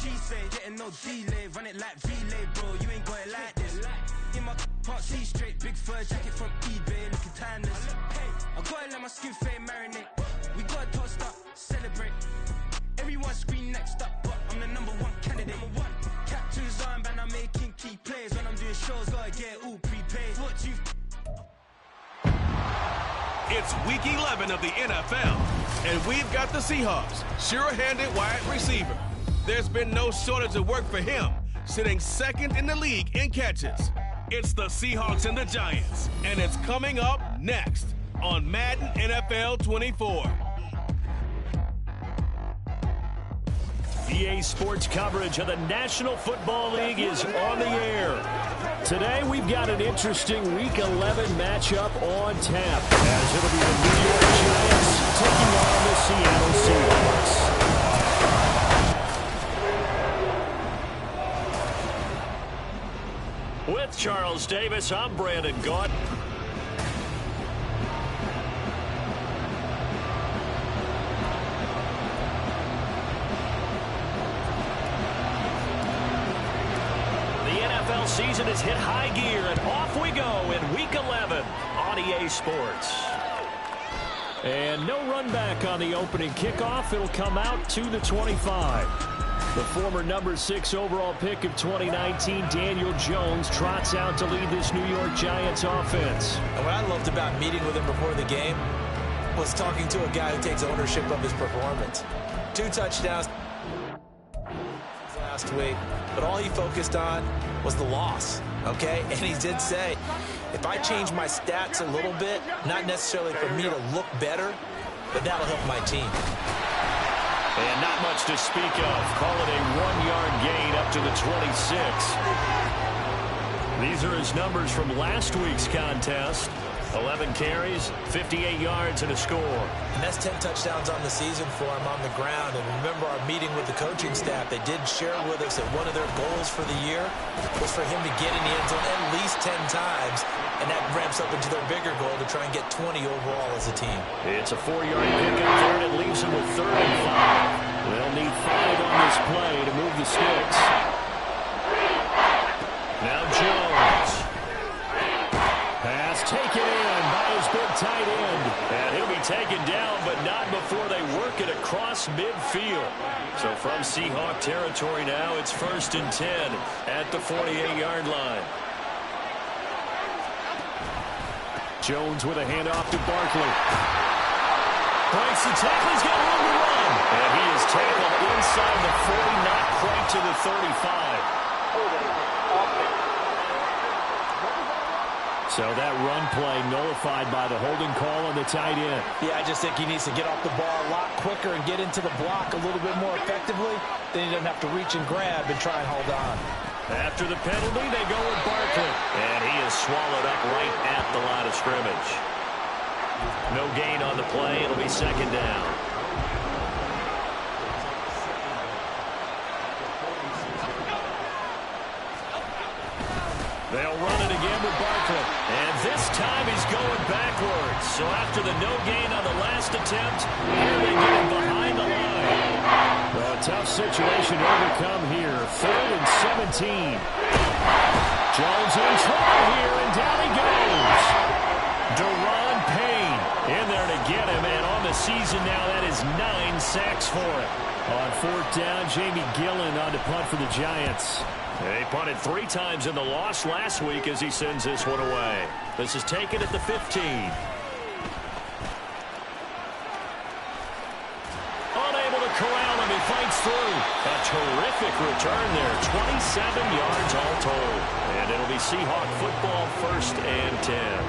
she say, getting no delay, run it like relay, bro, you ain't got it like this. In my can't see straight, big fur jacket from eBay, looking timeless. I gotta let my skin fade marinate. We gotta toast up, celebrate. Everyone scream next up, but I'm the #1 candidate. Captain's armband, I'm making key plays. When I'm doing shows, gotta get all prepaid. What you? It's week 11 of the NFL, and we've got the Seahawks, sure-handed wide receiver. There's been no shortage of work for him, sitting second in the league in catches. It's the Seahawks and the Giants, and it's coming up next on Madden NFL 24. EA Sports coverage of the National Football League is on the air. Today we've got an interesting Week 11 matchup on tap, as it'll be the New York Giants taking on the Seattle Seahawks. With Charles Davis, I'm Brandon Gaunt. Season has hit high gear, and off we go in Week 11 on EA Sports. And no run back on the opening kickoff. It'll come out to the 25. The former #6 overall pick of 2019, Daniel Jones, trots out to lead this New York Giants offense. And what I loved about meeting with him before the game was talking to a guy who takes ownership of his performance. 2 touchdowns last week, but all he focused on was the loss, okay? And he did say, if I change my stats a little bit, not necessarily for me to look better, but that'll help my team. And not much to speak of. Call it a 1-yard gain up to the 26. These are his numbers from last week's contest. 11 carries, 58 yards, and a score. And that's 10 touchdowns on the season for him on the ground. And remember our meeting with the coaching staff, they did share with us that one of their goals for the year was for him to get in the end zone at least 10 times. And that ramps up into their bigger goal to try and get 20 overall as a team. It's a 4-yard pickup there, and it leaves them with 3rd and 5. They'll need 5 on this play to move the sticks. Now Jones. Pass taken in by his big tight end. And he'll be taken down, but not before they work it across midfield. So from Seahawk territory now, it's 1st and 10 at the 48-yard line. Jones with a handoff to Barkley. Breaks the tackle. He's got room to run. And he is tackled inside the 40, not quite to the 35. So that run play nullified by the holding call on the tight end. Yeah, I just think he needs to get off the ball a lot quicker and get into the block a little bit more effectively. Then he doesn't have to reach and grab and try and hold on. After the penalty, they go with Barkley. And he is swallowed up right at the line of scrimmage. No gain on the play. It'll be 2nd down. They'll run it again with Barkley. And this time he's going backwards. So after the no gain on the last attempt, here they get him behind the line. Well, a tough situation to overcome here. 3rd and 17. Jones in trouble here, and down he goes. Deron Payne in there to get him. And on the season now, that is 9 sacks for him. On 4th down, Jamie Gillen on to punt for the Giants. They punted 3 times in the loss last week as he sends this one away. This is taken at the 15. Unable to corral him, he fights through. A terrific return there, 27 yards all told. And it'll be Seahawk football, 1st and 10.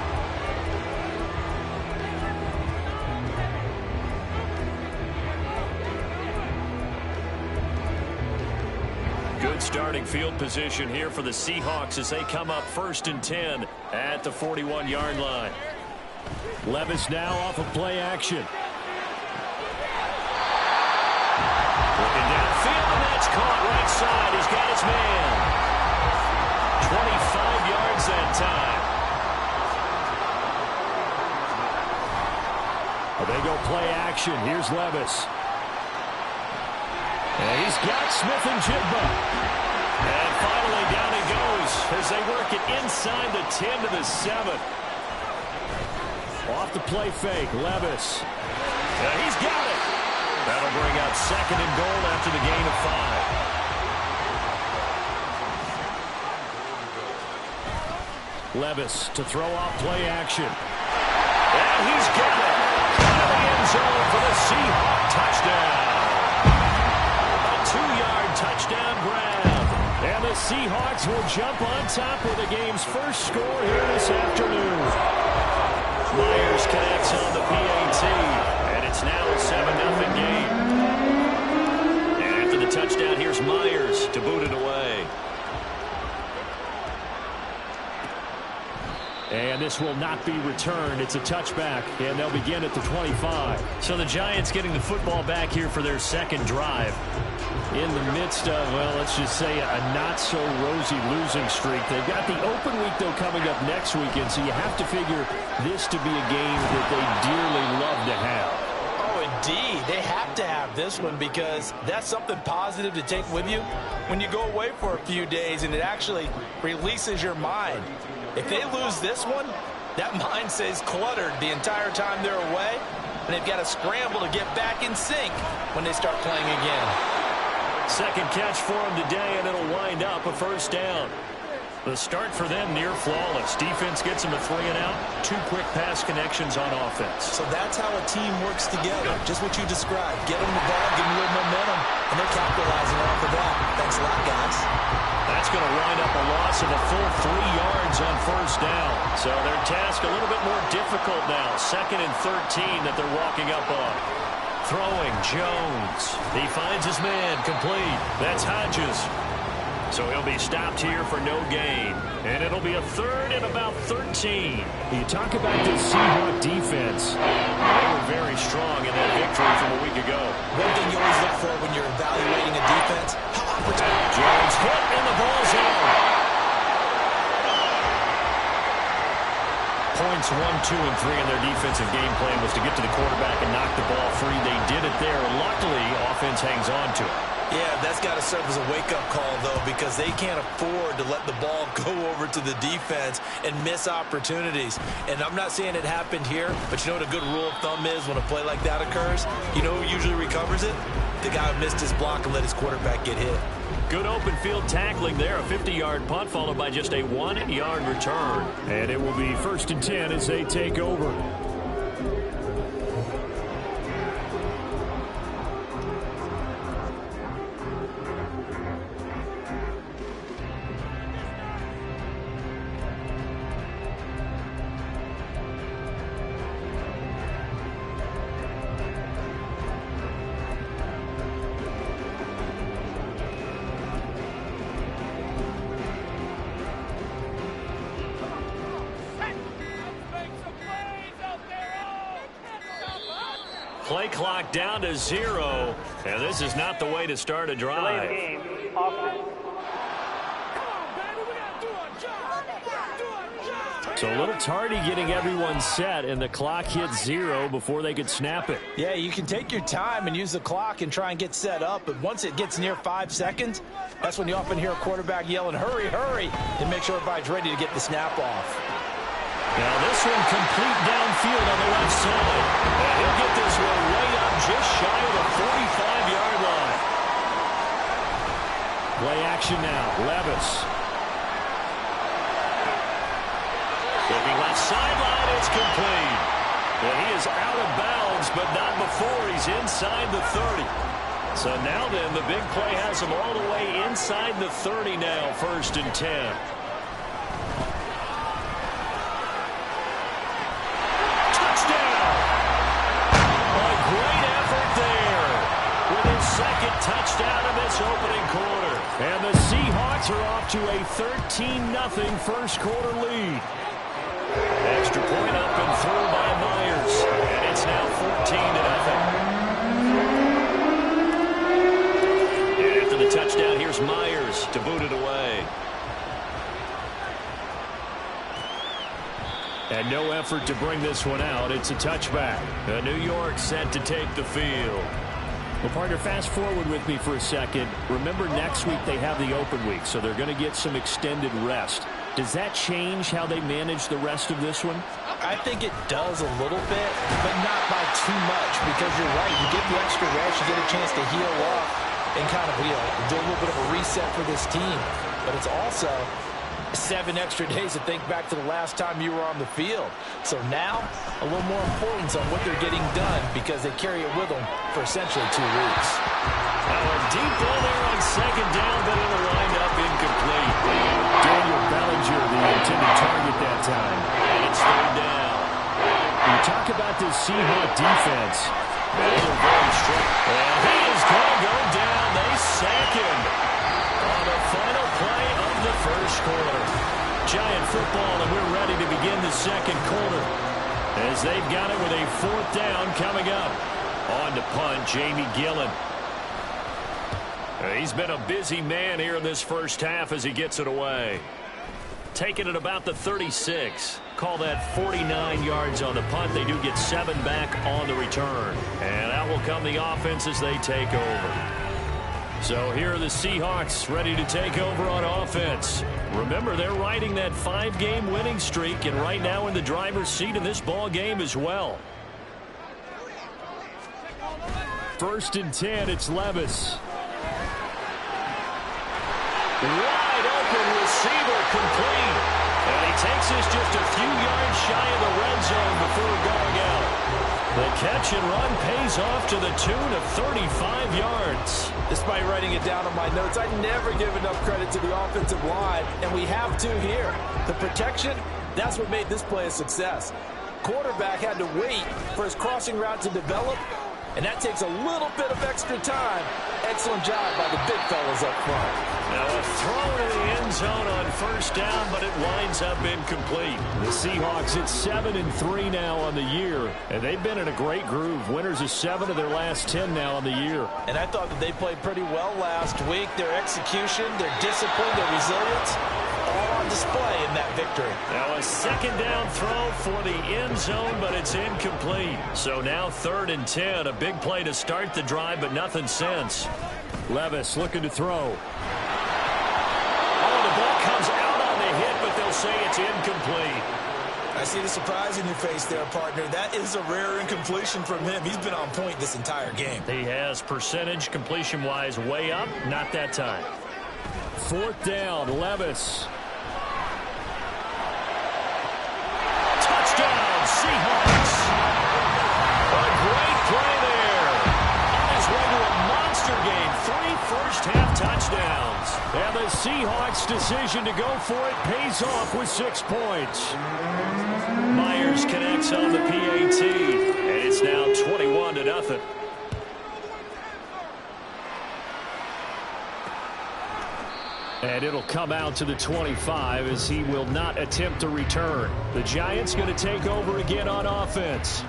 Good starting field position here for the Seahawks as they come up 1st and 10 at the 41-yard line. Levis now off of play action. Looking downfield, and that's caught right side. He's got his man. 25 yards that time. Well, they go play action. Here's Levis. And he's got Smith and Jigba. And finally down he goes as they work it inside the 10 to the 7. Off the play fake, Levis. And he's got it. That'll bring out 2nd and goal after the gain of 5. Levis to throw off play action. And he's got it. Out of the end zone for the Seahawk touchdown. A 2-yard touchdown grab. And the Seahawks will jump on top with the game's first score here this afternoon. Myers connects on the PAT, and it's now a 7-0 game. And after the touchdown, here's Myers to boot it away. And this will not be returned. It's a touchback, and they'll begin at the 25. So the Giants getting the football back here for their second drive. In the midst of, well, let's just say a not-so-rosy losing streak. They've got the open week, though, coming up next weekend, so you have to figure this to be a game that they dearly love to have. Oh, indeed. They have to have this one because that's something positive to take with you when you go away for a few days, and it actually releases your mind. If they lose this one, that mind stays cluttered the entire time they're away, and they've got to scramble to get back in sync when they start playing again. Second catch for him today, and it'll wind up a first down. The start for them near flawless. Defense gets them a 3-and-out. 2 quick pass connections on offense. So that's how a team works together. Just what you described. Get them the ball, give them a little momentum, and they're capitalizing off of that. Thanks a lot, guys. That's going to wind up a loss of a full 3 yards on first down. So their task a little bit more difficult now. 2nd and 13 that they're walking up on. Throwing, Jones. He finds his man, complete. That's Hodges. So he'll be stopped here for no gain. And it'll be a 3rd and about 13. You talk about this Seahawk defense. They were very strong in that victory from a week ago. One thing you always look for when you're evaluating a defense, how opportunity. Jones hit and the ball's out. Points 1, 2, and 3 in their defensive game plan was to get to the quarterback and knock the ball free. They did it there. Luckily, offense hangs on to it. Yeah, that's got to serve as a wake-up call, though, because they can't afford to let the ball go over to the defense and miss opportunities. And I'm not saying it happened here, but you know what a good rule of thumb is when a play like that occurs? You know who usually recovers it? The guy who missed his block and let his quarterback get hit. Good open field tackling there. A 50-yard punt followed by just a 1-yard return. And it will be 1st and 10 as they take over. Play clock down to 0, and this is not the way to start a drive. So a little tardy getting everyone set, and the clock hit 0 before they could snap it. Yeah, you can take your time and use the clock and try and get set up, but once it gets near 5 seconds, that's when you often hear a quarterback yelling, hurry, hurry, to make sure everybody's ready to get the snap off. Now this one complete downfield on the left side. And he'll get this one way up just shy of the 45-yard line. Play action now. Levis. Looking left sideline. It's complete. And he is out of bounds, but not before he's inside the 30. So now then, the big play has him all the way inside the 30 now, 1st and 10. Second touchdown in this opening quarter. And the Seahawks are off to a 13-0 first quarter lead. Extra point up and through by Myers. And it's now 14-0. And after the touchdown, here's Myers to boot it away. And no effort to bring this one out. It's a touchback. New York set to take the field. Well, partner, fast forward with me for a second. Remember, next week they have the open week, so they're going to get some extended rest. Does that change how they manage the rest of this one? I think it does a little bit, but not by too much, because you're right. You get the extra rest, you get a chance to heal up and kind of do a little bit of a reset for this team. But it's also 7 extra days to think back to the last time you were on the field. So now, a little more importance on what they're getting done because they carry it with them for essentially 2 weeks. Now a deep ball there on second down, but it'll wind up incomplete. Daniel Bellinger, the intended target that time. And it's third down. You talk about this Seahawk defense. They're very strong. And he is going to go down. They sack him on the final play of the first quarter. Giant football, and we're ready to begin the second quarter as they've got it with a 4th down coming up. On to punt, Jamie Gillen. He's been a busy man here in this first half as he gets it away. Taking it about the 36. Call that 49 yards on the punt. They do get 7 back on the return. And out will come the offense as they take over. So here are the Seahawks ready to take over on offense. Remember, they're riding that 5-game winning streak, and right now in the driver's seat in this ball game as well. 1st and 10, it's Levis. Wide open receiver complete. And he takes us just a few yards shy of the red zone before going out. The catch and run pays off to the tune of 35 yards. Despite writing it down on my notes, I never give enough credit to the offensive line, and we have to here. The protection, that's what made this play a success. Quarterback had to wait for his crossing route to develop, and that takes a little bit of extra time. Excellent job by the big fellas up front. Now a throw to the end zone on first down, but it winds up incomplete. The Seahawks at 7-3 now on the year, and they've been in a great groove. Winners of 7 of their last 10 now on the year. And I thought that they played pretty well last week. Their execution, their discipline, their resilience, all on display in that victory. Now a second down throw for the end zone, but it's incomplete. So now 3rd and 10, a big play to start the drive, but nothing since. Levis looking to throw. Oh, the ball comes out on the hit, but they'll say it's incomplete. I see the surprise in your face there, partner. That is a rare incompletion from him. He's been on point this entire game. He has percentage completion-wise way up. Not that time. 4th down, Levis. Touchdown, Seahawks. A great play there. On his way to a monster game. 3 first-half touchdowns. And the Seahawks' decision to go for it pays off with 6 points. Myers connects on the PAT. And it's now 21-0. And it'll come out to the 25 as he will not attempt to return. The Giants going to take over again on offense.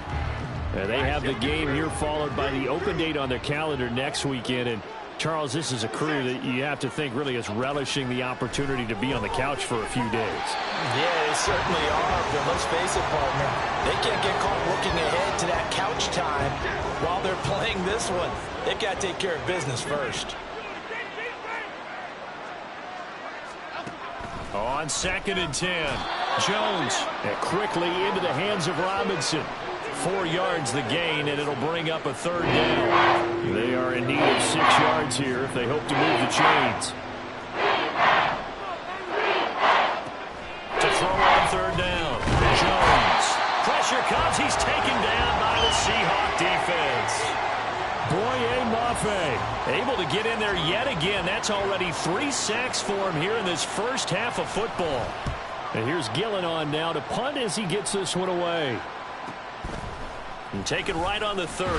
And they have the game here followed by the open date on their calendar next weekend. And Charles, this is a crew that you have to think really is relishing the opportunity to be on the couch for a few days. Yeah, they certainly are. But let's face it, partner, they can't get caught looking ahead to that couch time while they're playing this one. They've got to take care of business first. On 2nd and 10, Jones and quickly into the hands of Robinson. 4 yards the gain, and it'll bring up a 3rd down. They are in need of 6 yards here if they hope to move the chains. To throw on 3rd down, Jones. Pressure comes. He's taken down by the Seahawk defense. Boye Mafe able to get in there yet again. That's already 3 sacks for him here in this first half of football. And here's Gillen on now to punt as he gets this one away. And taken right on the 30.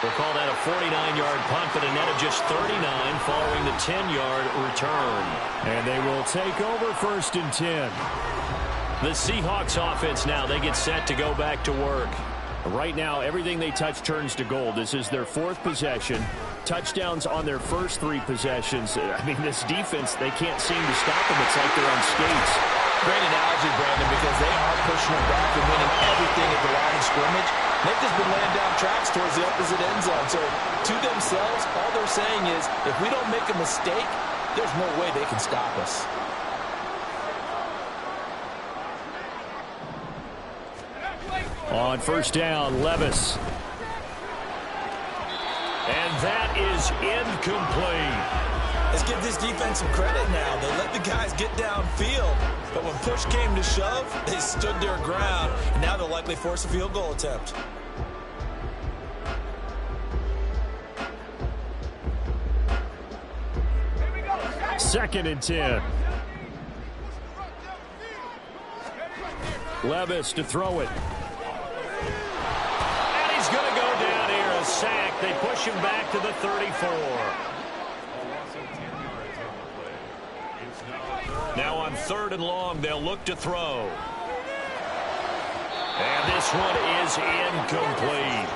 We'll call that a 49-yard punt, but a net of just 39 following the 10-yard return. And they will take over 1st and 10. The Seahawks offense now, they get set to go back to work. Right now, everything they touch turns to gold. This is their 4th possession. Touchdowns on their first 3 possessions. I mean, this defense, they can't seem to stop them. It's like they're on skates. Great analogy, Brandon, because they are pushing them back and winning everything at the line of scrimmage. They've just been laying down tracks towards the opposite end zone. So to themselves, all they're saying is, if we don't make a mistake, there's no way they can stop us. On first down, Levis. And that is incomplete. Let's give this defense some credit now. They let the guys get downfield, but when push came to shove, they stood their ground, and now they'll likely force a field goal attempt. Second and 10. Levis to throw it. And he's going to go down here, a sack. They push him back to the 34. Now on third and long, they'll look to throw. And this one is incomplete.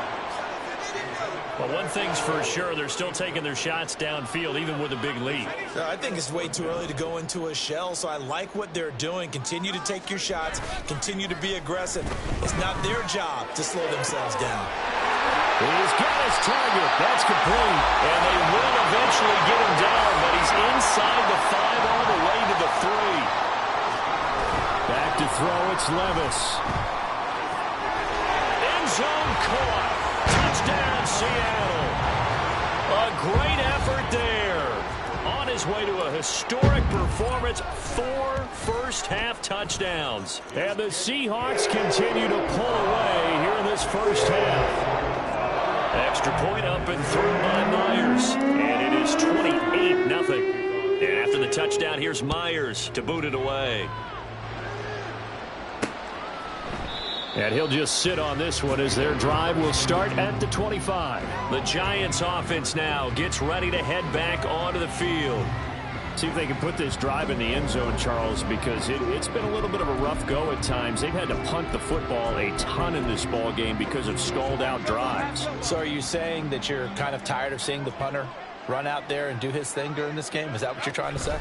But one thing's for sure, they're still taking their shots downfield, even with a big lead. I think it's way too early to go into a shell, so I like what they're doing. Continue to take your shots. Continue to be aggressive. It's not their job to slow themselves down. He's got his target. That's complete. And they will eventually get him down, but he's inside the 5 all the way to the 3. Back to throw, it's Levis. End zone caught. Touchdown, Seattle. A great effort there. On his way to a historic performance, 4 first-half touchdowns. And the Seahawks continue to pull away here in this first half. Extra point up and through by Myers. And it is 28-0. And after the touchdown, here's Myers to boot it away. And he'll just sit on this one as their drive will start at the 25. The Giants offense now gets ready to head back onto the field. See if they can put this drive in the end zone, Charles, because it's been a little bit of a rough go at times. They've had to punt the football a ton in this ball game because of stalled-out drives. So are you saying that you're kind of tired of seeing the punter run out there and do his thing during this game? Is that what you're trying to say?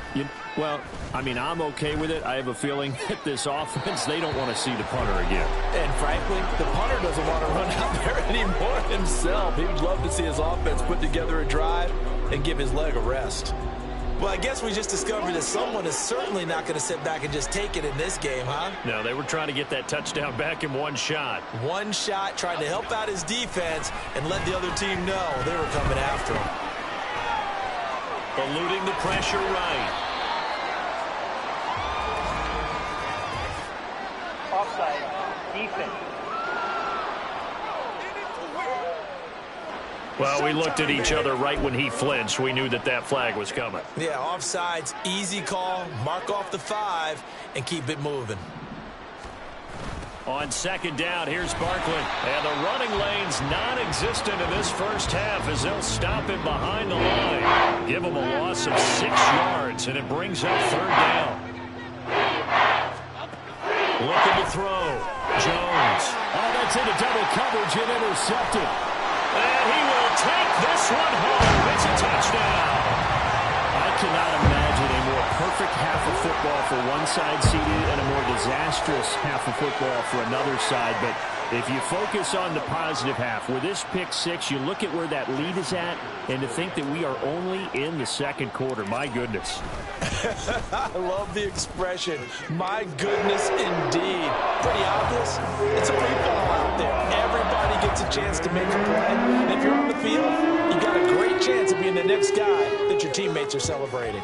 Well, I mean, I'm okay with it. I have a feeling that this offense, they don't want to see the punter again. And frankly, the punter doesn't want to run out there anymore himself. He would love to see his offense put together a drive and give his leg a rest. Well, I guess we just discovered that someone is certainly not going to sit back and just take it in this game, huh? No, they were trying to get that touchdown back in one shot. One shot, trying to help out his defense and let the other team know they were coming after him. Eluding the pressure right. Offside, defense. Well, we looked at each other right when he flinched. We knew that that flag was coming. Yeah, offsides, easy call, mark off the 5, and keep it moving. On second down, here's Barkley. And the running lane's non-existent in this first half as they'll stop him behind the line. Give him a loss of 6 yards, and it brings up third down. Looking to throw. Jones. Oh, that's into double coverage and intercepted. And he will take this one home. It's a touchdown. I cannot imagine a more perfect half of football for one side, CD, and a more disastrous half of football for another side. But if you focus on the positive half, with this pick 6, you look at where that lead is at, and to think that we are only in the second quarter. My goodness. I love the expression, my goodness indeed. Pretty obvious. It's a free fall out there. Everybody gets a chance to make a play. And if you're on the field, you got a great chance of being the next guy that your teammates are celebrating.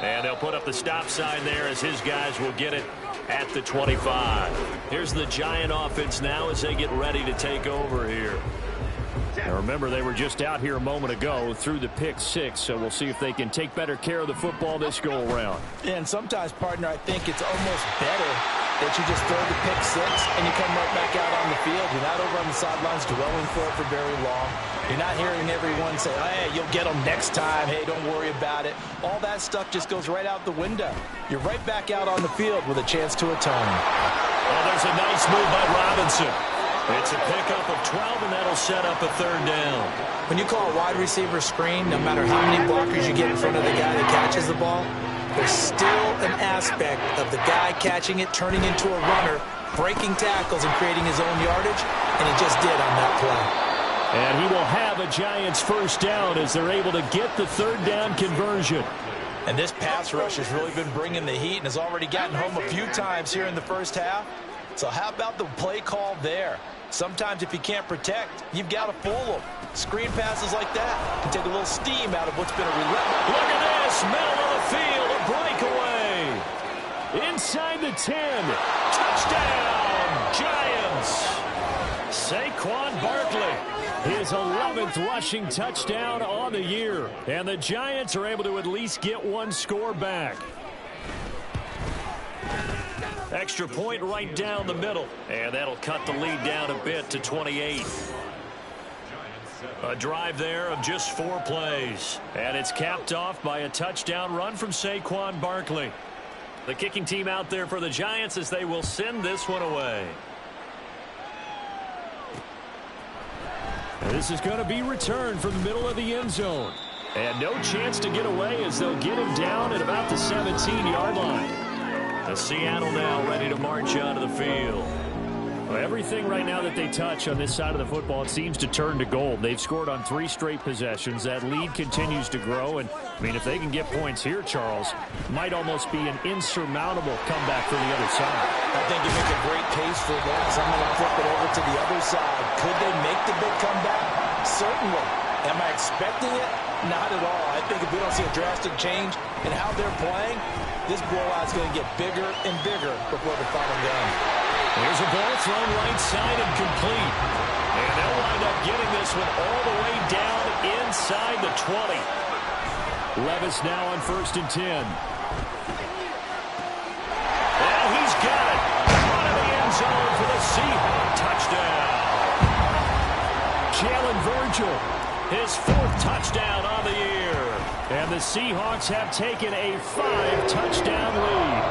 And they'll put up the stop sign there as his guys will get it at the 25. Here's the Giant offense now as they get ready to take over here. Now remember, they were just out here a moment ago through the pick 6, so we'll see if they can take better care of the football this go-around. And sometimes, partner, I think it's almost better that you just throw the pick six and you come right back out on the field. You're not over on the sidelines dwelling for it for very long. You're not hearing everyone say, hey, you'll get them next time. Hey, don't worry about it. All that stuff just goes right out the window. You're right back out on the field with a chance to atone. Well, there's a nice move by Robinson. It's a pickup of 12, and that'll set up a third down. When you call a wide receiver screen, no matter how many blockers you get in front of the guy that catches the ball, there's still an aspect of the guy catching it, turning into a runner, breaking tackles and creating his own yardage, and he just did on that play. And he will have a Giants first down as they're able to get the third down conversion. And this pass rush has really been bringing the heat and has already gotten home a few times here in the first half. So how about the play call there? Sometimes if you can't protect, you've got to fool them. Screen passes like that can take a little steam out of what's been a relentless. Look at this, middle of the field, a breakaway. Inside the 10. Touchdown, Giants. Saquon Barkley, his 11th rushing touchdown on the year. And the Giants are able to at least get one score back. Extra point right down the middle. And that'll cut the lead down a bit to 28. A drive there of just 4 plays. And it's capped off by a touchdown run from Saquon Barkley. The kicking team out there for the Giants as they will send this one away. This is going to be returned from the middle of the end zone. And no chance to get away as they'll get him down at about the 17-yard line. The Seattle now ready to march onto the field. Well, everything right now that they touch on this side of the football, it seems to turn to gold. They've scored on 3 straight possessions. That lead continues to grow. And, I mean, if they can get points here, Charles, might almost be an insurmountable comeback for the other side. I think you make a great case for that. So I'm going to flip it over to the other side. Could they make the big comeback? Certainly. Am I expecting it? Not at all. I think if we don't see a drastic change in how they're playing, this blowout's going to get bigger and bigger before the final game. Here's a ball thrown right side and complete. And they'll wind up getting this one all the way down inside the 20. Levis now on 1st and 10. And he's got it. Out of the end zone for the Seahawks touchdown. Jalen Virgil, his 4th touchdown on the year. And the Seahawks have taken a 5-touchdown lead.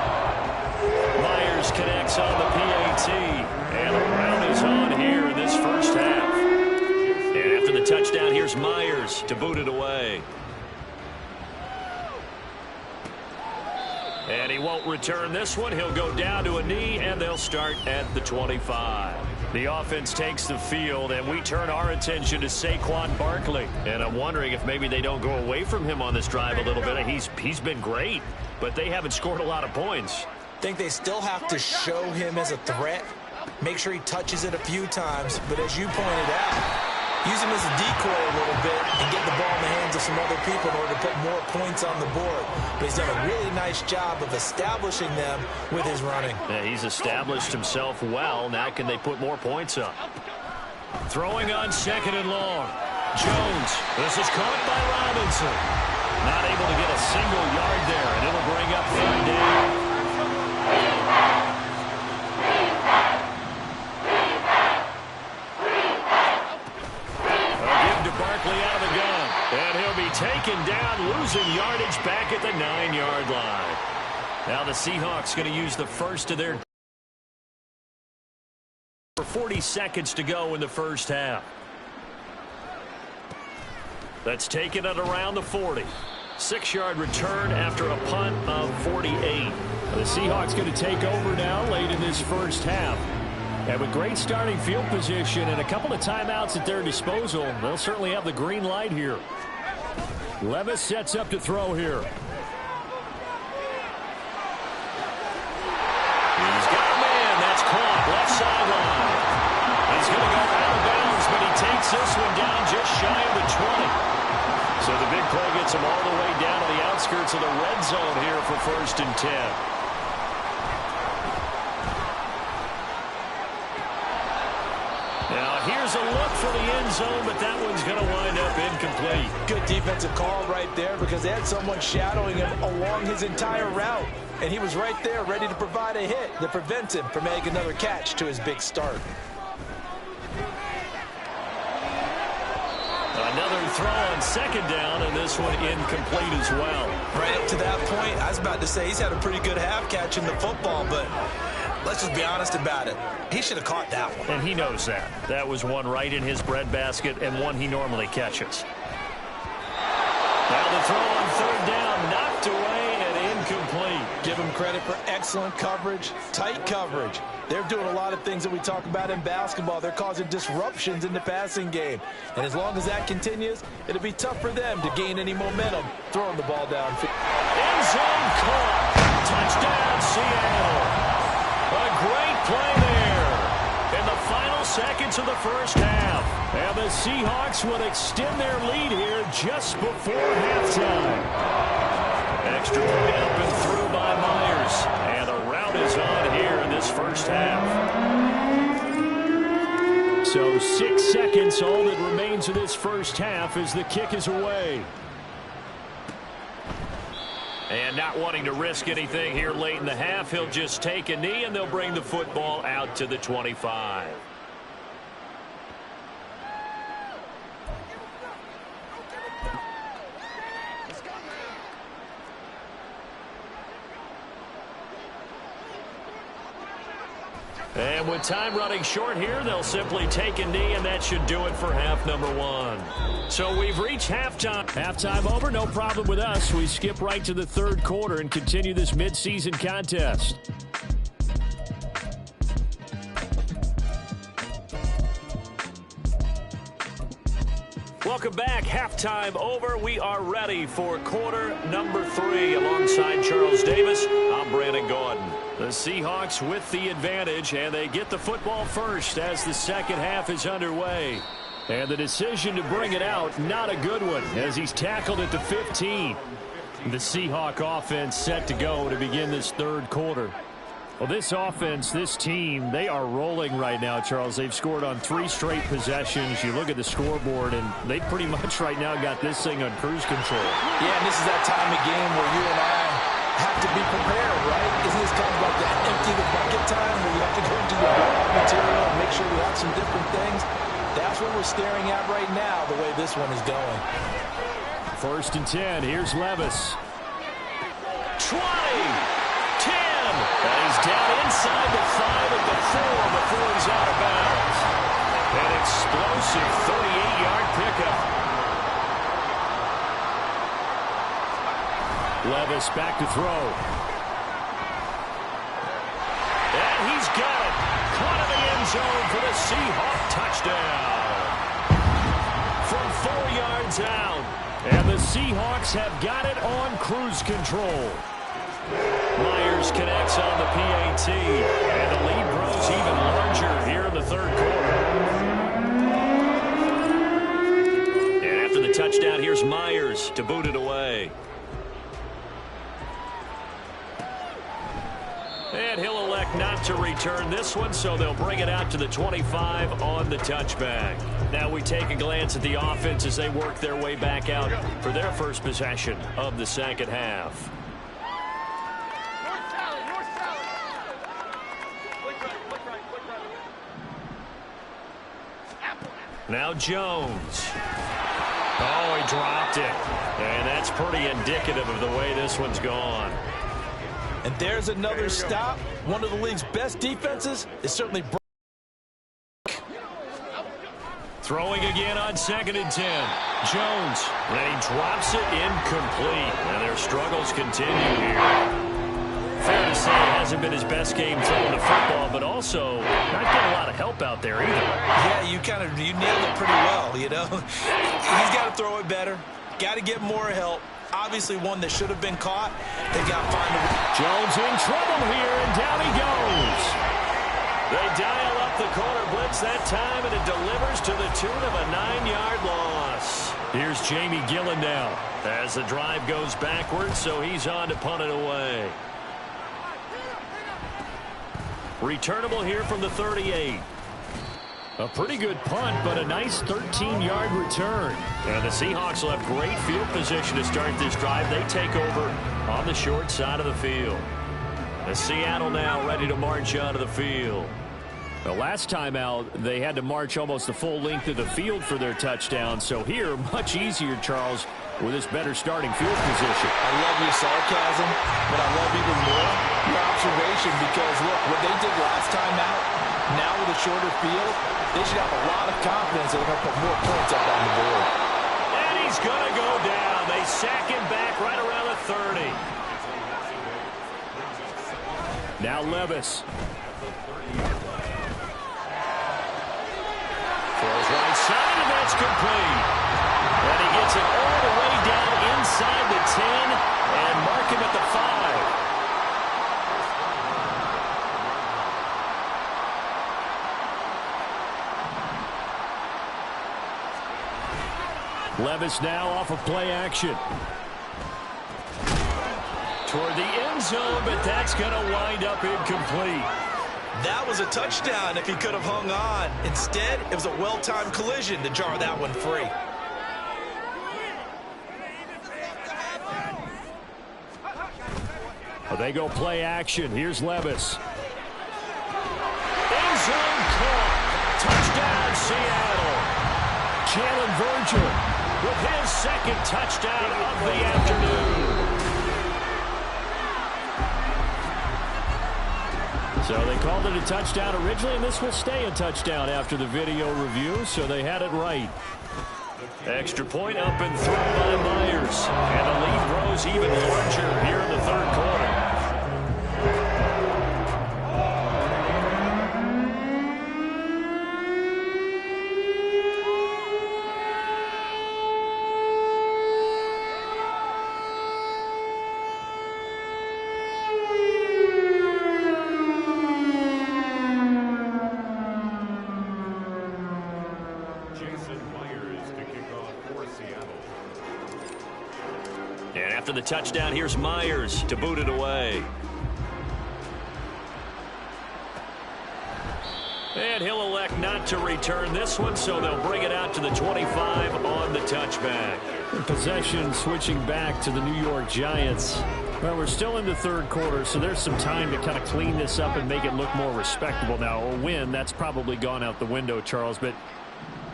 Myers connects on the PAT. And the round is on here in this first half. And after the touchdown, here's Myers to boot it away. And he won't return this one. He'll go down to a knee, and they'll start at the 25. The offense takes the field, and we turn our attention to Saquon Barkley. And I'm wondering if maybe they don't go away from him on this drive a little bit. He's been great, but they haven't scored a lot of points. I think they still have to show him as a threat. Make sure he touches it a few times. But as you pointed out, use him as a decoy a little bit and get the ball in the hands of some other people in order to put more points on the board. But he's done a really nice job of establishing them with his running. Yeah, he's established himself well. Now can they put more points up? Throwing on 2nd and long. Jones. This is caught by Robinson. Not able to get a single yard there, and it'll bring up 3rd down. Taken down, losing yardage back at the 9-yard line. Now the Seahawks going to use the first of their... For 40 seconds to go in the first half. That's taken at around the 40. 6-yard return after a punt of 48. The Seahawks going to take over now late in this first half. And with great starting field position and a couple of timeouts at their disposal, they'll certainly have the green light here. Levis sets up to throw here. He's got a man. That's caught. Left sideline. He's going to go out of bounds, but he takes this one down just shy of the 20. So the big play gets him all the way down to the outskirts of the red zone here for 1st and 10. Now here's a look for the end zone, but that one's going to wind up incomplete. Good defensive call right there because they had someone shadowing him along his entire route. and he was right there ready to provide a hit that prevents him from making another catch to his big start. Another throw on second down, and this one incomplete as well. Right up to that point, I was about to say he's had a pretty good half catching the football, but let's just be honest about it. He should have caught that one. And he knows that. That was one right in his breadbasket and one he normally catches. Now the throw on third down, knocked away and incomplete. Give him credit for excellent coverage, tight coverage. They're doing a lot of things that we talk about in basketball. They're causing disruptions in the passing game. And as long as that continues, it'll be tough for them to gain any momentum throwing the ball downfield. End zone caught. Touchdown, Seattle. A great play there in the final seconds of the first half. And the Seahawks will extend their lead here just before halftime. Extra point up and through by Myers. And the route is on here in this first half. So 6 seconds, all that remains of this first half as the kick is away. And not wanting to risk anything here late in the half, he'll just take a knee and they'll bring the football out to the 25. And with time running short here, they'll simply take a knee, and that should do it for half number one. So we've reached halftime. Halftime over, no problem with us. We skip right to the third quarter and continue this midseason contest. Welcome back. Halftime over. We are ready for quarter number 3. Alongside Charles Davis, I'm Brandon Gordon. The Seahawks with the advantage, and they get the football first as the second half is underway. And the decision to bring it out, not a good one, as he's tackled at the 15. The Seahawk offense set to go to begin this third quarter. Well, this offense, this team, they are rolling right now, Charles. They've scored on 3 straight possessions. You look at the scoreboard, and they pretty much right now got this thing on cruise control. Yeah, and this is that time of game where you and I have to be prepared, right? Isn't this kind of like that empty the bucket time where you have to go into your blowout material and make sure we have some different things? That's what we're staring at right now, the way this one is going. 1st and 10. Here's Levis. 20, 10. And he's down inside the 5 at the 4 before he's out of bounds. An explosive 38-yard pickup. Levis back to throw. And he's got it. Caught in the end zone for the Seahawk touchdown. From 4 yards out. And the Seahawks have got it on cruise control. Myers connects on the PAT. And the lead grows even larger here in the third quarter. And after the touchdown, here's Myers to boot it away. And he'll elect not to return this one, so they'll bring it out to the 25 on the touchback. Now we take a glance at the offense as they work their way back out for their first possession of the second half. Now Jones. Oh, he dropped it. And that's pretty indicative of the way this one's gone. And there's another stop. One of the league's best defenses is certainly... Throwing again on 2nd and 10. Jones. And he drops it incomplete. And their struggles continue here. Fair to say it hasn't been his best game throwing the football, but also not getting a lot of help out there either. Yeah, you nailed it pretty well, you know. He's got to throw it better. Got to get more help. Obviously one that should have been caught. They got to find a... Jones in trouble here, and down he goes. They dial up the corner blitz that time, and it delivers to the tune of a 9-yard loss. Here's Jamie Gillen now. As the drive goes backwards, so he's on to punt it away. Returnable here from the 38. A pretty good punt, but a nice 13-yard return. And the Seahawks will have great field position to start this drive. They take over on the short side of the field. Seattle now ready to march onto the field. The last time out, they had to march almost the full length of the field for their touchdown. So here, much easier, Charles, with this better starting field position. I love your sarcasm, but I love even more your observation because, look, what they did last time out, now with a shorter field, they should have a lot of confidence that they're going to put more points up on the board. And he's going to go down. They sack him back right around the 30. Now Levis. Throws right side, and that's complete. And he gets it all the way down inside the 10 and mark him at the 5. Levis now off of play action. Toward the end zone, but that's going to wind up incomplete. That was a touchdown if he could have hung on. Instead, it was a well-timed collision to jar that one free. Well, they go play action. Here's Levis. End zone caught. Touchdown, Seattle. Jalen Virgil with his second touchdown of the afternoon. So they called it a touchdown originally, and this will stay a touchdown after the video review, so they had it right. Extra point up and through by Myers. And the lead grows even larger here in the third quarter. And after the touchdown, here's Myers to boot it away. And he'll elect not to return this one, so they'll bring it out to the 25 on the touchback. Possession switching back to the New York Giants. Well, we're still in the third quarter, so there's some time to kind of clean this up and make it look more respectable. Now, a win, that's probably gone out the window, Charles, but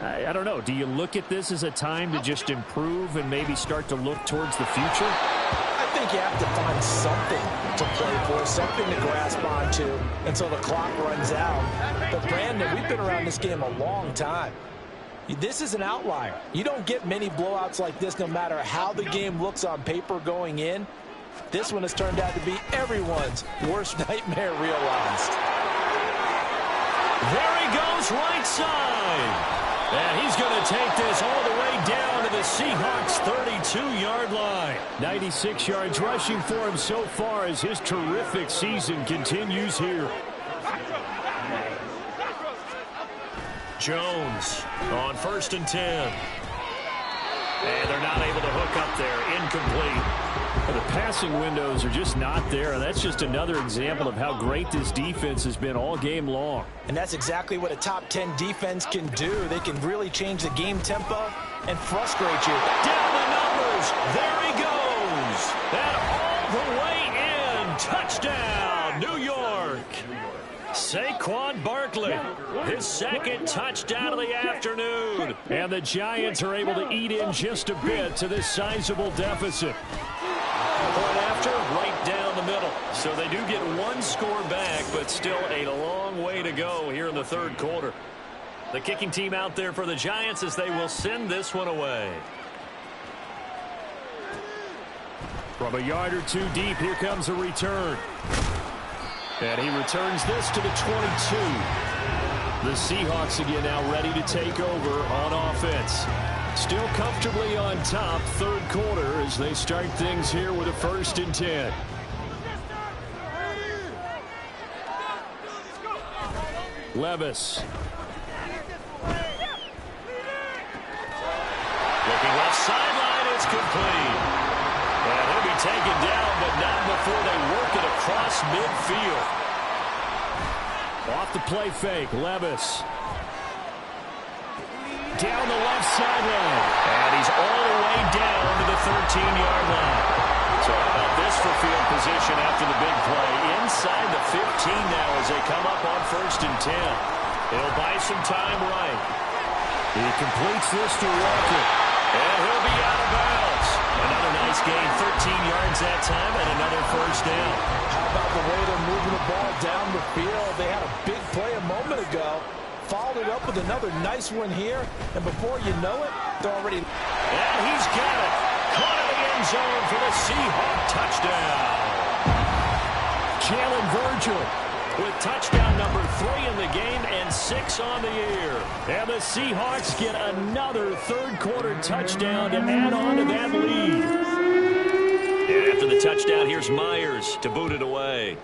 I don't know. Do you look at this as a time to just improve and maybe start to look towards the future? I think you have to find something to play for, something to grasp onto until the clock runs out. But, Brandon, we've been around this game a long time. This is an outlier. You don't get many blowouts like this no matter how the game looks on paper going in. This one has turned out to be everyone's worst nightmare realized. There he goes, right side. And he's going to take this all the way down to the Seahawks' 32-yard line. 96 yards rushing for him so far as his terrific season continues here. Jones on 1st and 10. And they're not able to hook up there. Incomplete. The passing windows are just not there, and that's just another example of how great this defense has been all game long. And that's exactly what a top 10 defense can do. They can really change the game tempo and frustrate you. Down the numbers. There he goes. And all the way in. Touchdown, New York. Saquon Barkley, his second touchdown of the afternoon. And the Giants are able to eat in just a bit to this sizable deficit. Point after, right down the middle. So they do get one score back, but still a long way to go here in the third quarter. The kicking team out there for the Giants as they will send this one away. From a yard or two deep, here comes a return. And he returns this to the 22. The Seahawks again now ready to take over on offense. Still comfortably on top, third quarter, as they start things here with a 1st and 10. Levis. Looking left sideline, it's complete. And he'll be taken down, but not before they work it across midfield. Off the play fake, Levis. Down the left sideline. And he's all the way down to the 13-yard line. So how about this close for field position after the big play. Inside the 15 now as they come up on 1st and 10. He'll buy some time right. He completes this to Walker. And he'll be out of bounds. Another nice gain, 13 yards that time, and another 1st down. How about the way they're moving the ball down the field? They had a big play a moment ago. Followed it up with another nice one here. And before you know it, they're already... And he's got it. Caught in the end zone for the Seahawk touchdown. Jalen Virgil with touchdown number 3 in the game and 6 on the year. And the Seahawks get another 3rd quarter touchdown to add on to that lead. And after the touchdown, here's Myers to boot it away.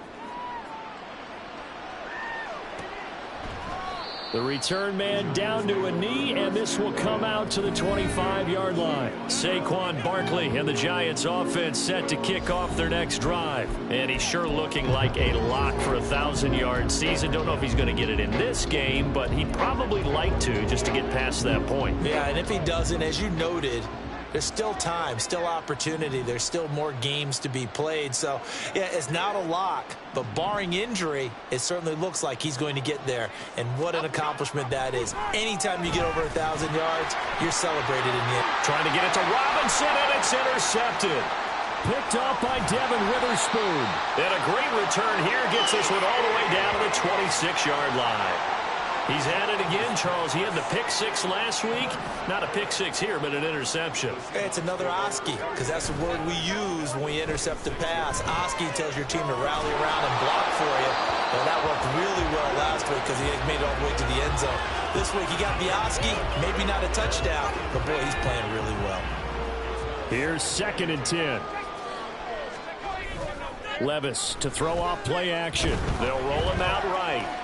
The return man down to a knee, and this will come out to the 25-yard line. Saquon Barkley and the Giants offense set to kick off their next drive. And he's sure looking like a lock for a 1,000-yard season. Don't know if he's going to get it in this game, but he'd probably like to just to get past that point. Yeah, and if he doesn't, as you noted, there's still time, still opportunity. There's still more games to be played. So, yeah, it's not a lock. But barring injury, it certainly looks like he's going to get there. And what an accomplishment that is. Anytime you get over 1,000 yards, you're celebrated in the end. Trying to get it to Robinson, and it's intercepted. Picked off by Devin Witherspoon. And a great return here gets this one all the way down to the 26-yard line. He's had it again, Charles. He had the pick 6 last week. Not a pick 6 here, but an interception. It's another Oski, because that's the word we use when we intercept a pass. Oski tells your team to rally around and block for you. Well, that worked really well last week because he made it all the way to the end zone. This week he got the Oski, maybe not a touchdown, but boy, he's playing really well. Here's 2nd and 10. Levis to throw off play action. They'll roll him out right.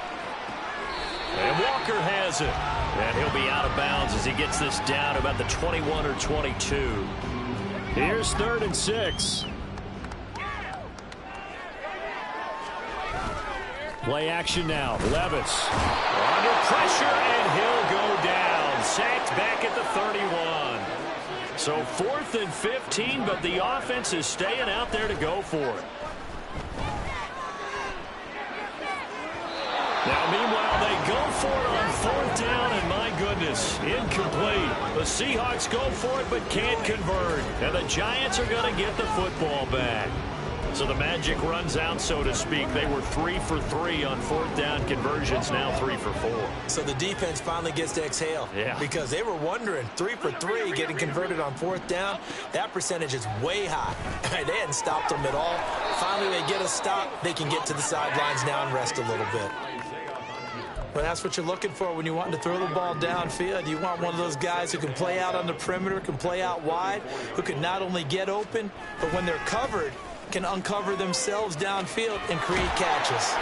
And Walker has it. And he'll be out of bounds as he gets this down about the 21 or 22. Here's 3rd and 6. Play action now. Levis under pressure, and he'll go down. Sacked back at the 31. So 4th and 15, but the offense is staying out there to go for it. Now, meanwhile, they go for it on 4th down, and my goodness, incomplete. The Seahawks go for it but can't convert, and the Giants are going to get the football back. So the magic runs out, so to speak. They were 3 for 3 on 4th down conversions, now 3 for 4. So the defense finally gets to exhale. Yeah. Because they were wondering, 3 for 3 getting converted on 4th down. That percentage is way high. They hadn't stopped them at all. Finally, they get a stop. They can get to the sidelines now and rest a little bit. But that's what you're looking for when you want to throw the ball downfield. You want one of those guys who can play out on the perimeter, can play out wide, who can not only get open, but when they're covered, can uncover themselves downfield and create catches.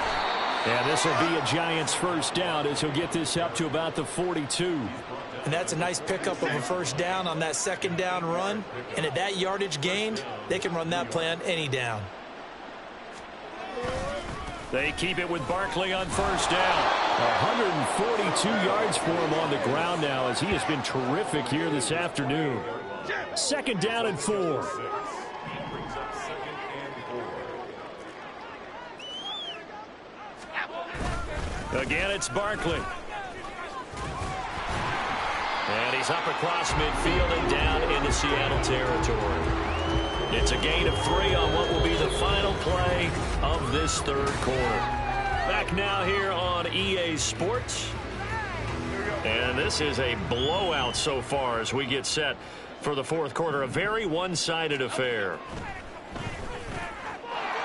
And this will be a Giants 1st down as he'll get this up to about the 42. And that's a nice pickup of a 1st down on that 2nd down run. And at that yardage gained, they can run that play on any down. They keep it with Barkley on 1st down. 142 yards for him on the ground now as he has been terrific here this afternoon. 2nd down and 4. Again, it's Barkley. And he's up across midfield and down into Seattle territory. It's a gain of 3 on what will be the final play of this 3rd quarter. Back now here on EA Sports. And this is a blowout so far as we get set for the 4th quarter. A very one-sided affair.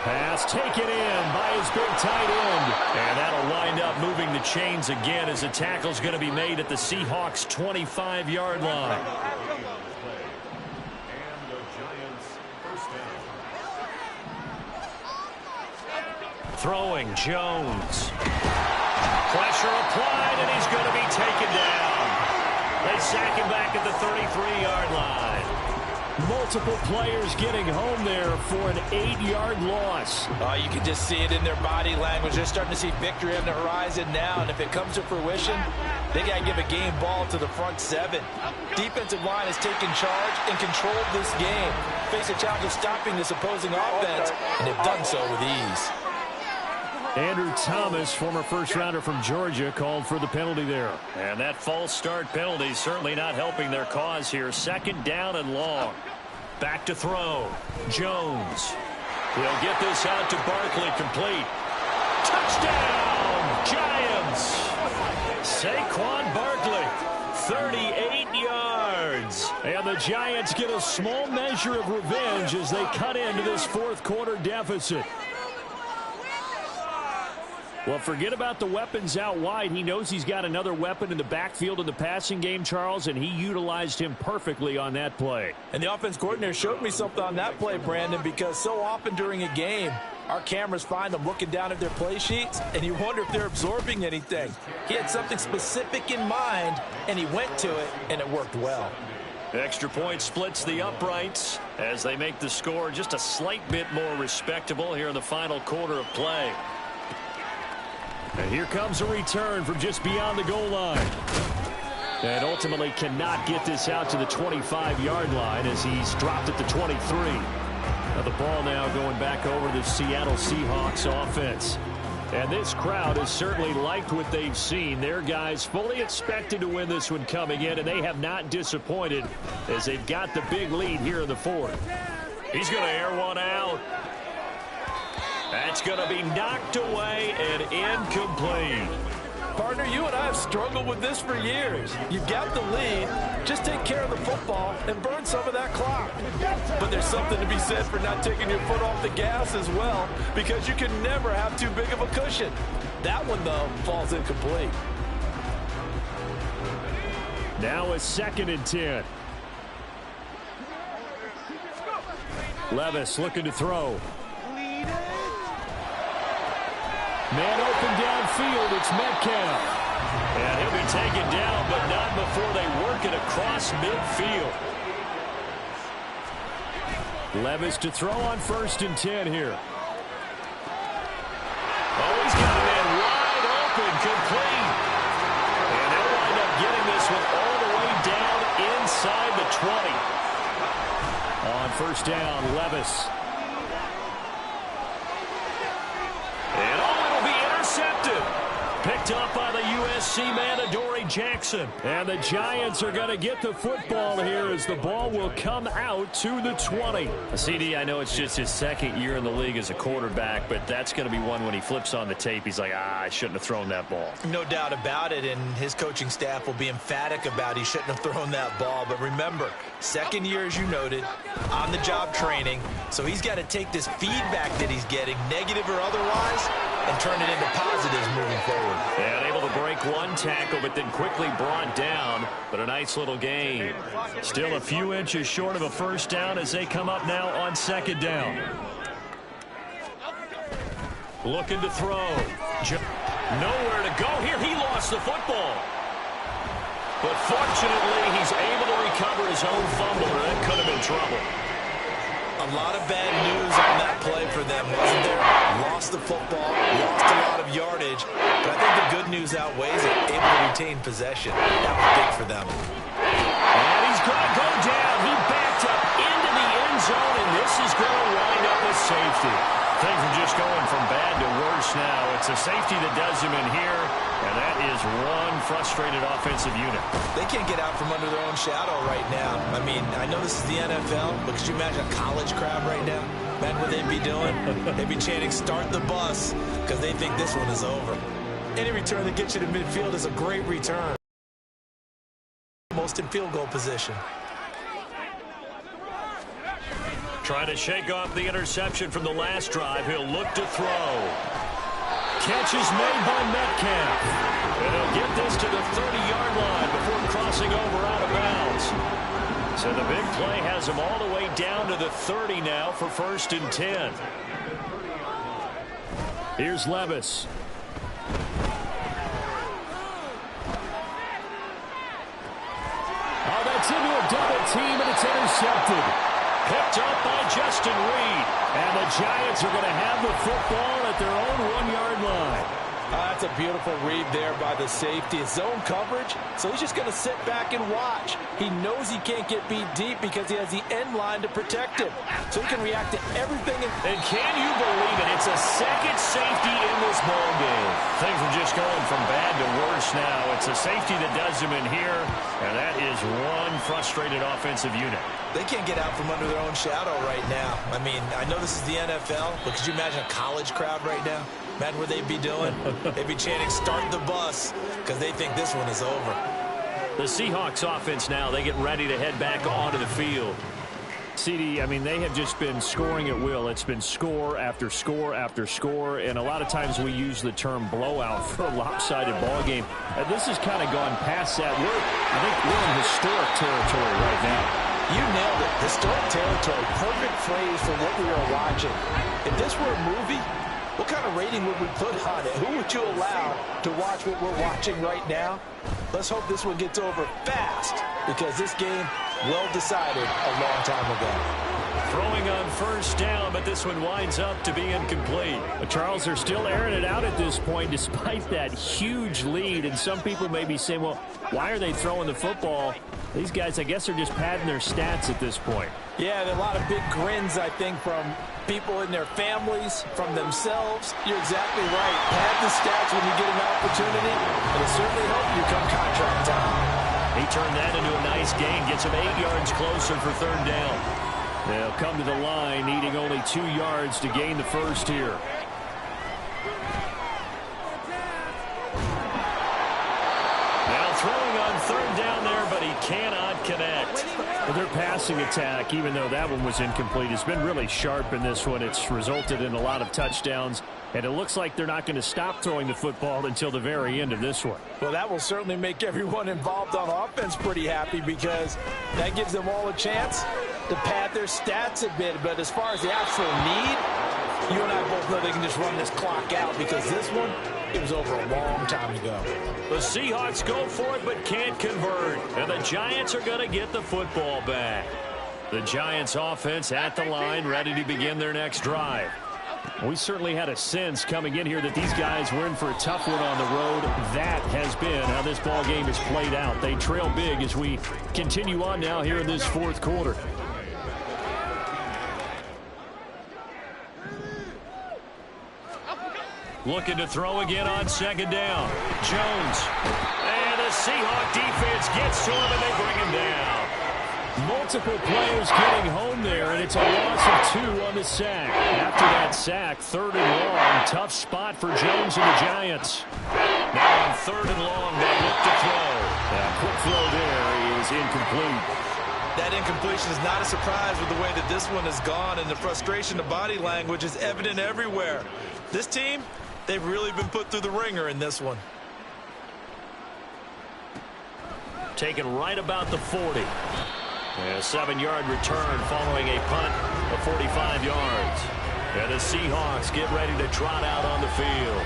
Pass taken in by his big tight end. And that'll wind up moving the chains again as the tackle's going to be made at the Seahawks' 25-yard line. Throwing Jones. Pressure applied, and he's going to be taken down. They sack him back at the 33-yard line. Multiple players getting home there for an 8-yard loss. You can just see it in their body language. They're starting to see victory on the horizon now, and if it comes to fruition, they got to give a game ball to the front 7. Defensive line has taken charge and controlled this game. Face a challenge of stopping this opposing offense, and they've done so with ease. Andrew Thomas, former first-rounder from Georgia, called for the penalty there. And that false start penalty certainly not helping their cause here. 2nd down and long. Back to throw. Jones. He'll get this out to Barkley, complete. Touchdown, Giants! Saquon Barkley, 38 yards. And the Giants get a small measure of revenge as they cut into this 4th quarter deficit. Well, forget about the weapons out wide. He knows he's got another weapon in the backfield in the passing game, Charles, and he utilized him perfectly on that play. And the offense coordinator showed me something on that play, Brandon, because so often during a game, our cameras find them looking down at their play sheets, and you wonder if they're absorbing anything. He had something specific in mind, and he went to it, and it worked well. Extra point splits the uprights as they make the score just a slight bit more respectable here in the final quarter of play. And here comes a return from just beyond the goal line. And ultimately cannot get this out to the 25-yard line as he's dropped at the 23. Now the ball now going back over the Seattle Seahawks offense. And this crowd has certainly liked what they've seen. Their guys fully expected to win this one coming in, and they have not disappointed as they've got the big lead here in the 4th. He's going to air one out. That's going to be knocked away and incomplete. Partner, you and I have struggled with this for years. You've got the lead. Just take care of the football and burn some of that clock. But there's something to be said for not taking your foot off the gas as well, because you can never have too big of a cushion. That one, though, falls incomplete. Now a 2nd and 10. Levis looking to throw. Man open downfield, it's Metcalf. And he'll be taken down, but not before they work it across midfield. Levis to throw on 1st and 10 here. Oh, he's got a man wide open, complete. And they'll wind up getting this one all the way down inside the 20. On 1st down, Levis. Picked up by the USC man, Adoree Jackson. And the Giants are going to get the football here as the ball will come out to the 20. CD, I know it's just his 2nd year in the league as a quarterback, but that's going to be one when he flips on the tape. He's like, I shouldn't have thrown that ball. No doubt about it, and his coaching staff will be emphatic about he shouldn't have thrown that ball. But remember, 2nd year, as you noted, on-the-job training. So he's got to take this feedback that he's getting, negative or otherwise, and turn it into positives moving forward. And able to break one tackle, but then quickly brought down. But a nice little gain. Still a few inches short of a 1st down as they come up now on 2nd down. Looking to throw. Nowhere to go here. He lost the football. But fortunately, he's able to recover his own fumble. That could have been trouble. A lot of bad news on that play for them, wasn't there? Lost the football, lost a lot of yardage, but I think the good news outweighs it, able to retain possession. That was big for them. And he's going to go down. He backed up into the end zone, and this is going to wind up with safety. Things are just going from bad to worse now. It's a safety that does him in here, and that is one frustrated offensive unit. They can't get out from under their own shadow right now. I mean, I know this is the NFL, but could you imagine a college crowd right now? Imagine what they'd be doing. They'd be chanting, start the bus, because they think this one is over. Any return that gets you to midfield is a great return. Most in field goal position. Trying to shake off the interception from the last drive. He'll look to throw. Catch is made by Metcalf. And he'll get this to the 30-yard line before crossing over out of bounds. So the big play has him all the way down to the 30 now for 1st and 10. Here's Levis. Oh, that's into a double team, and it's intercepted. picked up by Justin Reed. And the Giants are going to have the football at their own 1-yard line. That's a beautiful read there by the safety. It's zone coverage, so he's just going to sit back and watch. He knows he can't get beat deep because he has the end line to protect him. So he can react to everything. And can you believe it? It's a second safety in this ball game. Things are just going from bad to worse now. It's a safety that does him in here, and that is one frustrated offensive unit. They can't get out from under their own shadow right now. I mean, I know this is the NFL, but could you imagine a college crowd right now? Imagine what they'd be doing. They'd be chanting, "Start the bus," because they think this one is over. The Seahawks offense now, they get ready to head back onto the field. CD, I mean, they have just been scoring at will. It's been score after score after score, and a lot of times we use the term blowout for a lopsided ball game. This has kind of gone past that. I think we're in historic territory right now. You nailed it. Historic territory. Perfect phrase for what we are watching. If this were a movie, what kind of rating would we put on it? Who would you allow to watch what we're watching right now? Let's hope this one gets over fast, because this game, well decided a long time ago. Throwing on first down, but this one winds up to be incomplete. Charles, they're still airing it out at this point despite that huge lead. And some people may be saying, well, why are they throwing the football? These guys, I guess, are just padding their stats at this point. Yeah, there are a lot of big grins, I think, from people in their families, from themselves. You're exactly right. Pad the stats when you get an opportunity. It'll certainly help you come contract time. He turned that into a nice gain, gets him 8 yards closer for third down. They'll come to the line, needing only 2 yards to gain the first here. Now throwing on third down there, but he cannot connect. Well, their passing attack, even though that one was incomplete, has been really sharp in this one. It's resulted in a lot of touchdowns, and it looks like they're not going to stop throwing the football until the very end of this one. Well, that will certainly make everyone involved on offense pretty happy, because that gives them all a chance to pad their stats a bit. But as far as the actual need, you and I both know they can just run this clock out, because this one, it was over a long time ago. The Seahawks go for it but can't convert. And the Giants are going to get the football back. The Giants offense at the line, ready to begin their next drive. We certainly had a sense coming in here that these guys were in for a tough one on the road. That has been how this ball game has played out. They trail big as we continue on now here in this fourth quarter. Looking to throw again on second down. Jones. And the Seahawk defense gets to him, and they bring him down. Multiple players getting home there, and it's a loss of 2 on the sack. After that sack, third and long. Tough spot for Jones and the Giants. Now on third and long, they look to throw. Quick throw there is incomplete. That incompletion is not a surprise with the way that this one has gone, and the frustration of body language is evident everywhere. This team, they've really been put through the ringer in this one. Taken right about the 40. A 7-yard return following a punt of 45 yards. And the Seahawks get ready to trot out on the field.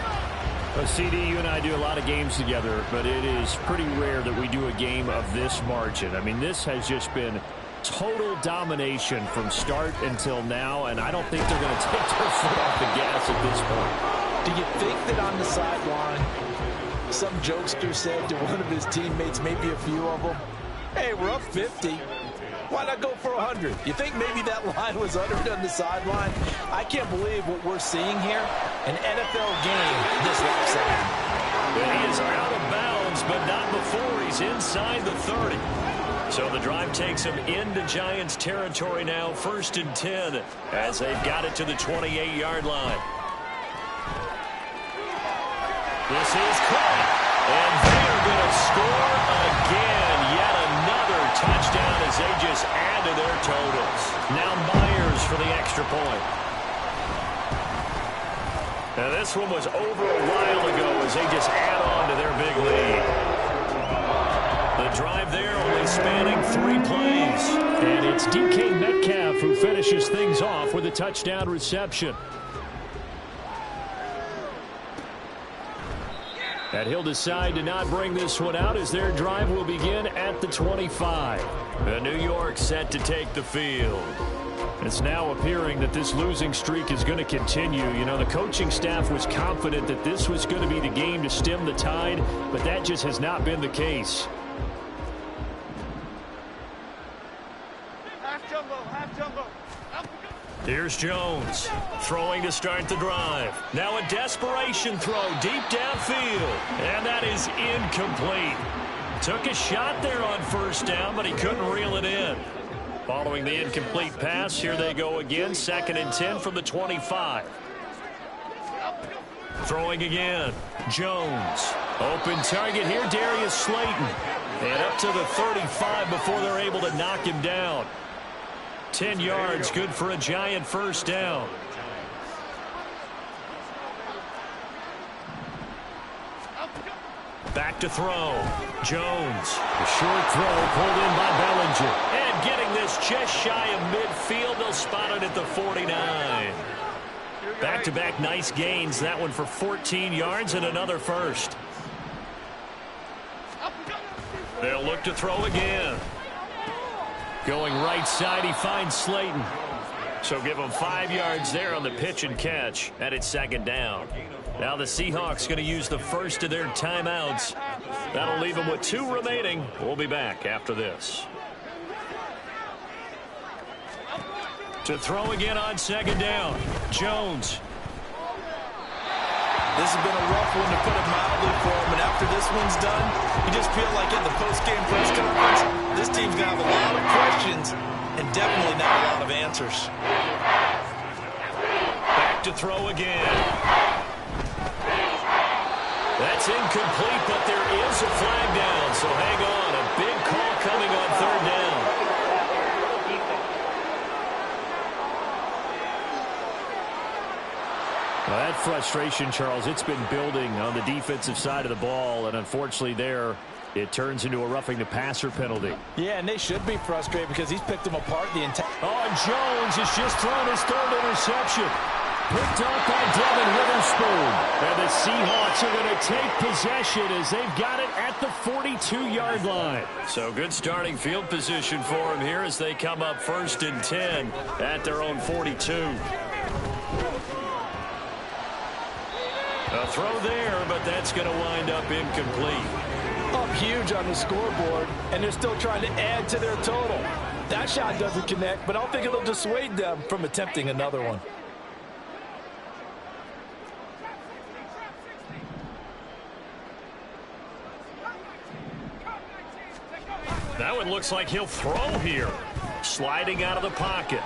Well, CD, you and I do a lot of games together, but it is pretty rare that we do a game of this margin. I mean, this has just been total domination from start until now, and I don't think they're going to take their foot off the gas at this point. Do you think that on the sideline, some jokester said to one of his teammates, maybe a few of them, hey, we're up 50. Why not go for 100? You think maybe that line was uttered on the sideline? I can't believe what we're seeing here. An NFL game this lopsided. He is out of bounds, but not before he's inside the 30. So the drive takes him into Giants territory now, 1st and 10, as they've got it to the 28-yard line. This is caught, and they're going to score again. Yet another touchdown as they just add to their totals. Now Myers for the extra point. Now this one was over a while ago as they just add on to their big lead. The drive there only spanning 3 plays. And it's DK Metcalf who finishes things off with a touchdown reception. And he'll decide to not bring this one out as their drive will begin at the 25. New York set to take the field. It's now appearing that this losing streak is going to continue. You know, the coaching staff was confident that this was going to be the game to stem the tide, but that just has not been the case. Here's Jones, throwing to start the drive. Now a desperation throw deep downfield, and that is incomplete. Took a shot there on first down, but he couldn't reel it in. Following the incomplete pass, here they go again, 2nd and 10 from the 25. Throwing again, Jones. Open target here, Darius Slayton. And up to the 35 before they're able to knock him down. 10 yards, good for a Giant first down. Back to throw. Jones. A short throw pulled in by Bellinger. And getting this just shy of midfield. They'll spot it at the 49. Back-to-back nice gains. That one for 14 yards and another first. They'll look to throw again. Going right side, he finds Slayton. So give him 5 yards there on the pitch and catch. And it's 2nd down. Now the Seahawks going to use the first of their timeouts. That'll leave them with 2 remaining. We'll be back after this. To throw again on 2nd down. Jones. This has been a rough one, to put it mildly, for him. And after this one's done, you just feel like in the post-game press conference, this team's going to have a lot of questions and definitely not a lot of answers. Back to throw again. That's incomplete, but there is a flag down. So hang on. A big call coming on 3rd down. Well, that frustration, Charles, it's been building on the defensive side of the ball, and unfortunately there, it turns into a roughing the passer penalty. Yeah, and they should be frustrated because he's picked them apart the entire... Oh, Jones has just thrown his 3rd interception. Picked up by Devin Witherspoon. And the Seahawks are going to take possession as they've got it at the 42-yard line. So good starting field position for them here as they come up 1st and 10 at their own 42. A throw there, but that's going to wind up incomplete. Up huge on the scoreboard, and they're still trying to add to their total. That shot doesn't connect, but I don't think it'll dissuade them from attempting another one. That one looks like he'll throw here. Sliding out of the pocket.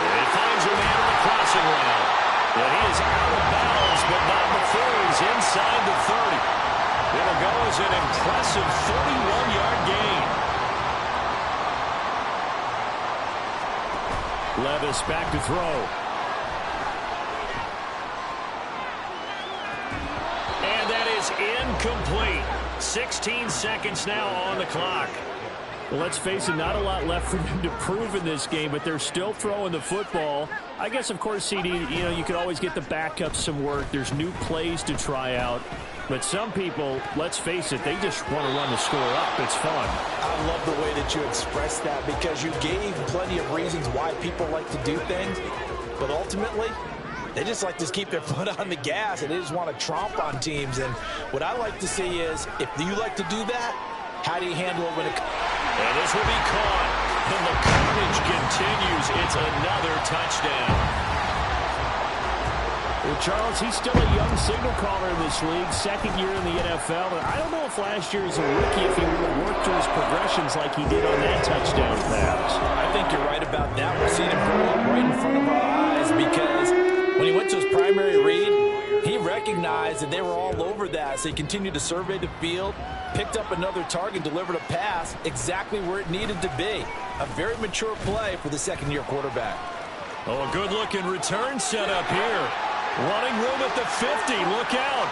And he finds a man on the crossing route. And he is out of bounds, but not before he's inside the 30. It'll go as an impressive 41-yard gain. Levis back to throw. And that is incomplete. 16 seconds now on the clock. Well, let's face it, not a lot left for them to prove in this game, but they're still throwing the football. I guess, of course, CD, you could always get the backups some work. There's new plays to try out. But some people, let's face it, they just want to run the score up. It's fun. I love the way that you express that because you gave plenty of reasons why people like to do things. But ultimately, they just like to keep their foot on the gas, and they just want to tromp on teams. And what I like to see is, if you like to do that, how do you handle it when it comes? And this will be caught. And the carnage continues. It's another touchdown. Well, Charles, he's still a young signal caller in this league, 2nd year in the NFL. And I don't know if last year as a rookie, if he would have worked through his progressions like he did on that touchdown pass. I think you're right about that. We're seeing him grow up right in front of our eyes because when he went to his primary read, he recognized that they were all over that. So he continued to survey the field, picked up another target, delivered a pass exactly where it needed to be. A very mature play for the 2nd-year quarterback. Oh, a good-looking return set up here. Running room at the 50. Look out.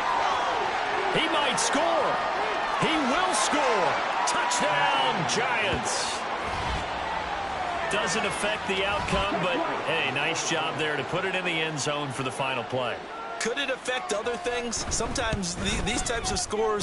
He might score. He will score. Touchdown, Giants. Doesn't affect the outcome, but, hey, nice job there to put it in the end zone for the final play. Could it affect other things? Sometimes these types of scores